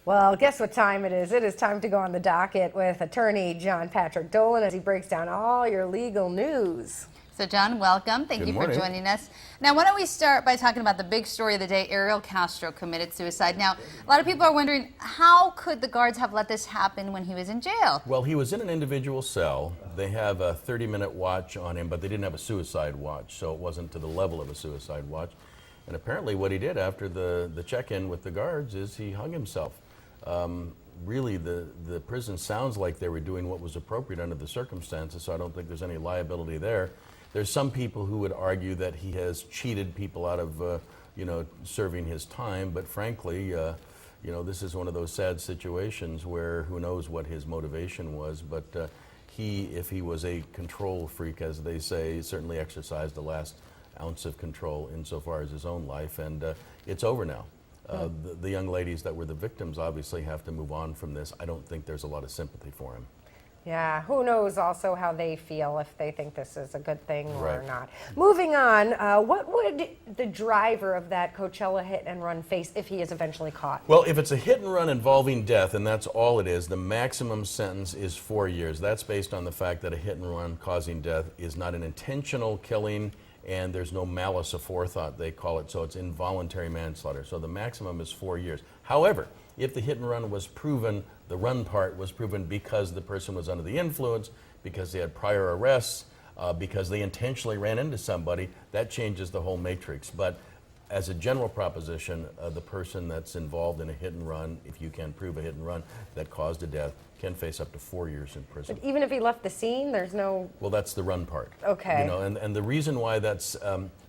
Well, guess what time it is? It is time to go on the docket with attorney John Patrick Dolan as he breaks down all your legal news. So John, welcome. Thank you for joining us. Now, why don't we start by talking about the big story of the day. Ariel Castro committed suicide. Now, a lot of people are wondering, how could the guards have let this happen when he was in jail? Well, he was in an individual cell. They have a 30-minute watch on him, but they didn't have a suicide watch, so it wasn't to the level of a suicide watch. And apparently what he did after the check-in with the guards is he hung himself. Really, the prison sounds like they were doing what was appropriate under the circumstances, so I don't think there's any liability there. There's some people who would argue that he has cheated people out of, serving his time, but frankly, this is one of those sad situations where who knows what his motivation was, but if he was a control freak, as they say, certainly exercised the last ounce of control insofar as his own life, and it's over now. The young ladies that were the victims obviously have to move on from this. I don't think there's a lot of sympathy for him. Yeah, who knows also how they feel, if they think this is a good thing or Right. not. Moving on, what would the driver of that Coachella hit and run face if he is eventually caught? Well, if it's a hit and run involving death, and that's all it is, the maximum sentence is 4 years. That's based on the fact that a hit and run causing death is not an intentional killing, and there's no malice aforethought, they call it, so it's involuntary manslaughter. So the maximum is 4 years. However, if the hit and run was proven, the run part was proven because the person was under the influence, because they had prior arrests, because they intentionally ran into somebody, that changes the whole matrix. But as a general proposition, the person that's involved in a hit and run, if you can prove a hit and run that caused a death, can face up to 4 years in prison. But even if he left the scene, there's no... Well, that's the run part. Okay. And the reason why that's,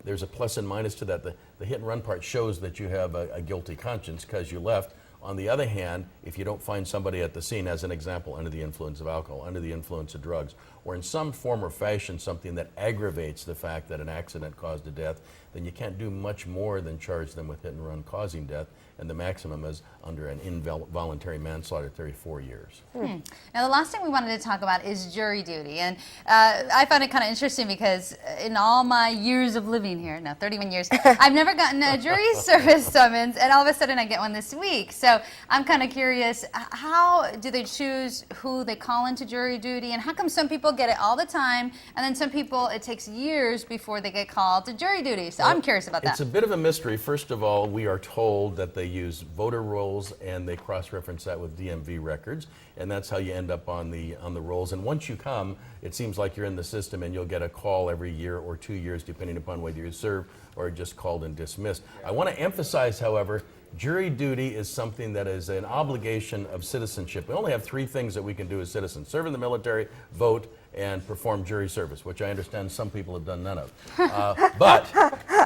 there's a plus and minus to that, the hit and run part shows that you have a guilty conscience because you left. On the other hand, if you don't find somebody at the scene, as an example, under the influence of alcohol, under the influence of drugs, or in some form or fashion something that aggravates the fact that an accident caused a death, then you can't do much more than charge them with hit and run causing death, and the maximum is under an involuntary manslaughter, 34 years. Now, the last thing we wanted to talk about is jury duty, and I found it kind of interesting because in all my years of living here, now 31 years, I've never gotten a jury service summons, and all of a sudden I get one this week. So I'm kind of curious, how do they choose who they call into jury duty, and how come some people get it all the time, and then some people it takes years before they get called to jury duty? So I'm curious about that. It's a bit of a mystery. First of all, we are told that they use voter rolls and they cross-reference that with DMV records, and that's how you end up on the rolls. And once you come, it seems like you're in the system, and you'll get a call every year or 2 years, depending upon whether you serve or just called and dismissed. I want to emphasize, however, jury duty is something that is an obligation of citizenship. We only have 3 things that we can do as citizens: serve in the military, vote, and perform jury service, which I understand some people have done none of.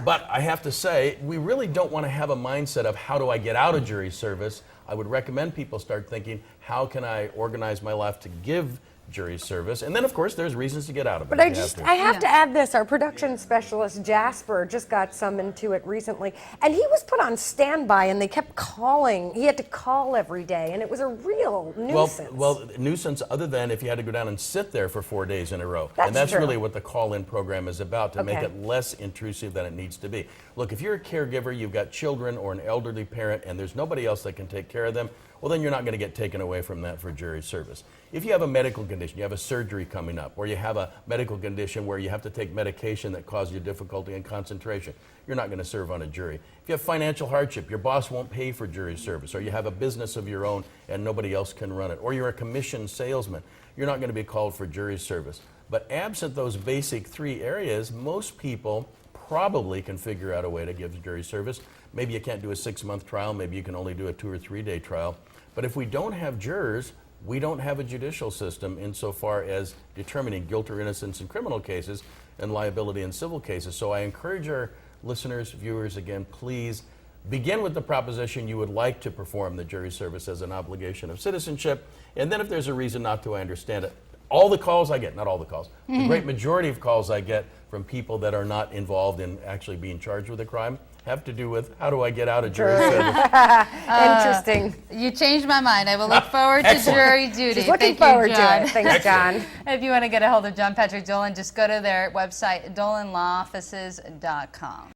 But I have to say, we really don't want to have a mindset of how do I get out of jury service. I would recommend people start thinking, how can I organize my life to give jury service? And then, of course, there's reasons to get out of it. But I have to add this. Our production specialist, Jasper, just got summoned to it recently, and he was put on standby, and they kept calling. He had to call every day, and it was a real nuisance. Well, nuisance other than if you had to go down and sit there for 4 days in a row. That's and that's true. really what the call-in program is about, to make Okay. it less intrusive than it needs to be. Look, if you're a caregiver, you've got children or an elderly parent, and there's nobody else that can take care of them, well, then you're not going to get taken away from that for jury service. If you have a medical condition, you have a surgery coming up, or you have a medical condition where you have to take medication that causes you difficulty in concentration, you're not going to serve on a jury. If you have financial hardship, your boss won't pay for jury service, or you have a business of your own and nobody else can run it, or you're a commissioned salesman, you're not going to be called for jury service. But absent those basic 3 areas, most people probably can figure out a way to give jury service. Maybe you can't do a 6-month trial, maybe you can only do a 2 or 3 day trial. But if we don't have jurors, we don't have a judicial system insofar as determining guilt or innocence in criminal cases and liability in civil cases. So I encourage our listeners, viewers, again, please begin with the proposition you would like to perform the jury service as an obligation of citizenship. And then if there's a reason not to, I understand it. All the calls I get, not all the calls, the great majority of calls I get from people that are not involved in actually being charged with a crime have to do with, how do I get out of jury service? Interesting. You changed my mind. I will look forward to jury duty. She's looking Thank forward you, to John. it. Thanks, John. If you want to get a hold of John Patrick Dolan, just go to their website, dolanlawoffices.com.